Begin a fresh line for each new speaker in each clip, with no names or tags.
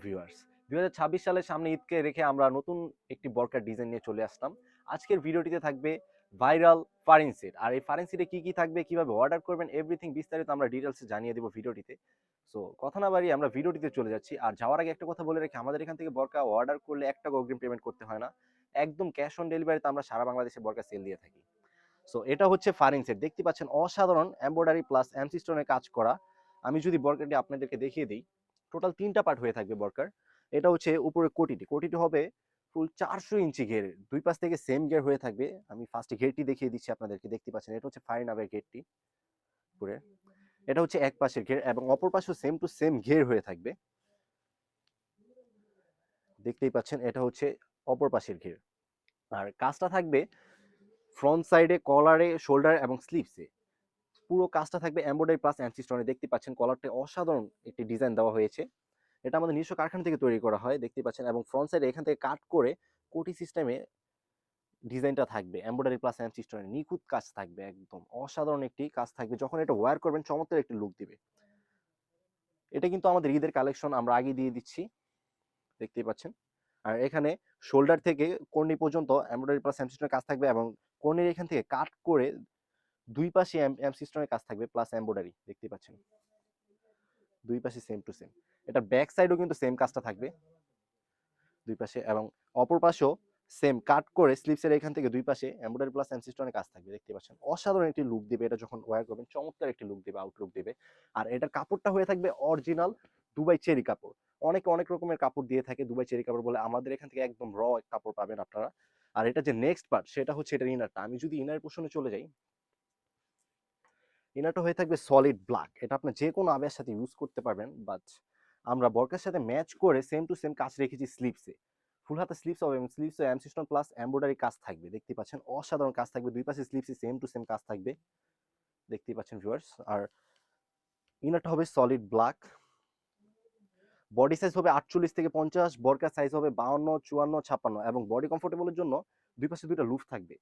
Viewers, 2026 সালের সামনে ঈদকে রেখে আমরা নতুন একটি বরকার ডিজাইন নিয়ে চলে আসলাম। আজকের ভিডিওটিতে থাকবে ভাইরাল ফারিন সেট। আর এই ফারিন সেটে কি কি থাকবে, কিভাবে অর্ডার করবেন, এভরিথিং বিস্তারিত আমরা ডিটেইলসে জানিয়ে দেব ভিডিওটিতে। সো কথা না বাড়িয়ে আমরা ভিডিওটিতে চলে যাচ্ছি। আর যাওয়ার আগে একটা কথা বলে রাখি, আমাদের এখান থেকে বরকা অর্ডার করলে 1 টাকা অগ্রিম পেমেন্ট করতে হয় না। একদম ক্যাশ অন ডেলিভারিতে আমরা সারা বাংলাদেশে বরকা সেল দিয়ে থাকি। সো এটা হচ্ছে ফারিন সেট, দেখতে পাচ্ছেন অসাধারণ এমব্রয়ডারি প্লাস এমসি স্টোনের কাজ করা। আমি যদি বরকাটি আপনাদেরকে দেখিয়ে দিই, টোটাল 3টা পার্ট হয়ে থাকবে বরকার। এটা হচ্ছে উপরে কোটিটি হবে ফুল 400 ইঞ্চি ঘের, দুই পাশ থেকে সেম ঘের হয়ে থাকবে। আমি ফার্স্টে ঘেরটি দেখিয়ে দিচ্ছি আপনাদেরকে, দেখতে পাচ্ছেন এটা হচ্ছে ফারিন আবের ঘেরটি পুরে। এটা হচ্ছে এক পাশের ঘের এবং অপর পাশেও সেম টু সেম ঘের হয়ে থাকবে, দেখতেই পাচ্ছেন এটা হচ্ছে অপর পাশের ঘের। আর কাজটা থাকবে ফ্রন্ট সাইডে, কলারে, শোল্ডার এবং স্লিভসে। পুরো কাজটা থাকবে এমব্রয়ডারি প্লাস এমসি স্টোনে। দেখতে পাচ্ছেন কলারটা অসাধারণ একটি ডিজাইন দেওয়া হয়েছে। এটা আমাদের নিজস্ব কারখানা থেকে তৈরি করা হয়, দেখতে পাচ্ছেন। এবং ফ্রন্ট সাইডে এখান থেকে কাট করে কোটি সিস্টেমে ডিজাইনটা থাকবে এমব্রয়ডারি প্লাস এমসি স্টোনে। নিখুঁত কাজ থাকবে, একদম অসাধারণ একটি কাজ থাকবে। যখন এটা ওয়্যার করবেন চমৎকার একটি লুক দিবে। এটা কিন্তু আমাদের ঈদের কালেকশন, আমরা আগে দিয়ে দিচ্ছি, দেখতেই পাচ্ছেন। আর এখানে শোল্ডার থেকে কর্নি পর্যন্ত এমব্রয়ডারি প্লাস এমসি স্টোনের কাজ থাকবে এবং কর্নির এখান থেকে কাট করে দুই পাশে এমসি স্টোনের কাজ থাকবে প্লাস এমব্রয়ডারি, দেখতে পাচ্ছেন দুই পাশে সেম টু সেম। এটা ব্যাক সাইডও কিন্তু সেম কাজটা থাকবে দুই পাশে, এবং অপর পাশেও সেম কাট করে স্লিপসের এখান থেকে দুই পাশে এমব্রয়ডারি প্লাস এমসি স্টোনের কাজ থাকবে, দেখতে পাচ্ছেন। অসাধারণ একটি লুক দিবে এটা যখন ওয়্যার করবেন, চমৎকার একটি লুক দিবে, আউটলুক দিবে। আর এটার কাপড়টা হয়ে থাকবে অরিজিনাল দুবাই চেরি কাপড়। অনেকে অনেক রকমের কাপড় দিয়ে থাকে দুবাই চেরি কাপড় বলে, আমাদের এখান থেকে একদম র কাপড় পাবেন আপনারা। আর এটা যে নেক্সট পার্ট সেটা হচ্ছে এটার ইনারটা। আমি যদি ইনার পোর্শনে চলে যাই, ইনারটা হয়ে থাকবে সলিড ব্ল্যাক। এটা আপনি যে কোনো আবের সাথে ইউজ করতে পারবেন, বাট আমরা বরকার সাথে ম্যাচ করে সেম টু সেম কাজ রেখেছি স্লিভসে। ফুল হাতে স্লিভস হবে এবং স্লিভসে এমসি স্টোন প্লাস এমব্রয়ডারি কাজ থাকবে, দেখতে পাচ্ছেন অসাধারণ কাজ থাকবে। দুই পাশে স্লিভসে সেম টু সেম কাজ থাকবে, দেখতেই পাচ্ছেন ভিউয়ার্স। আর ইনারটা হবে সলিড ব্ল্যাক। বডি সাইজ হবে 48 থেকে 50, বরকার সাইজ হবে 52, 54, 56 এবং বডি কমফোর্টেবলের জন্য দুই পাশে দুইটা লুফ থাকবে।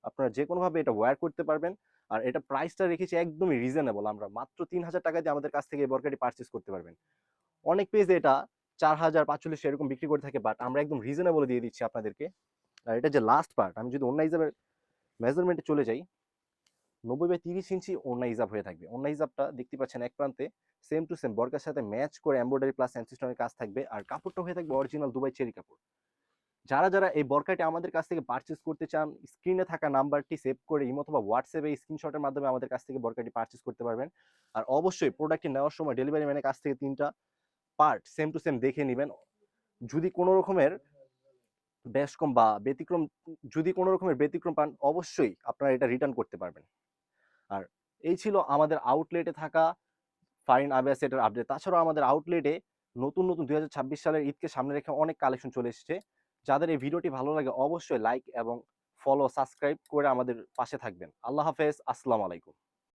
আপনারা যে কোনোভাবে এটা ওয়্যার করতে পারবেন। আর এটা প্রাইসটা রেখেছি একদমই রিজনেবল, আমরা মাত্র 3000 টাকা দিয়ে আমাদের কাছ থেকে এই বরকাটি পারচেস করতে পারবেন। অনেক পেজে এটা 4000, 4500 এরকম বিক্রি করে থাকে, বাট আমরা একদম রিজনেবল দিয়ে দিচ্ছি আপনাদেরকে। আর এটা যে লাস্ট পার্ট, আমি যদি ওন্না হিসাবে মেজারমেন্টে চলে যাই, 90/30 ইঞ্চি ওন্না হিজাব হয়ে থাকবে। ওন্না হিজাবটা দেখতে পাচ্ছেন এক প্রান্তে সেম টু সেম বরকার সাথে ম্যাচ করে এমব্রয়ডারি প্লাস এনসিস্টনের কাজ থাকবে। আর কাপড়টা হয়ে থাকবে অরিজিনাল দুবাই চেরি কাপড়। যারা এই বরকাটি আমাদের কাছ থেকে পারচেস করতে চান, স্ক্রিনে থাকা নাম্বারটি সেভ করে ইমো অথবা হোয়াটসঅ্যাপে স্ক্রিনশটের মাধ্যমে আমাদের কাছ থেকে বরকাটি পারচেস করতে পারবেন। আর অবশ্যই প্রোডাক্টটি নেওয়ার সময় ডেলিভারি ম্যানের কাছ থেকে 3টা পার্ট সেম টু সেম দেখে নেবেন। যদি কোনো রকমের ব্যসকম বা ব্যতিক্রম, যদি কোনো রকমের ব্যতিক্রম পান, অবশ্যই আপনারা এটা রিটার্ন করতে পারবেন। আর এই ছিল আমাদের আউটলেটে থাকা ফারিন আবিয়া সেটের আপডেট। তাছাড়াও আমাদের আউটলেটে নতুন 2026 সালের ঈদকে সামনে রেখে অনেক কালেকশন চলে এসেছে। যাদের এই ভিডিওটি ভালো লাগে অবশ্যই লাইক এবং ফলো, সাবস্ক্রাইব করে আমাদের পাশে থাকবেন। আল্লাহ হাফেজ, আসসালামু আলাইকুম।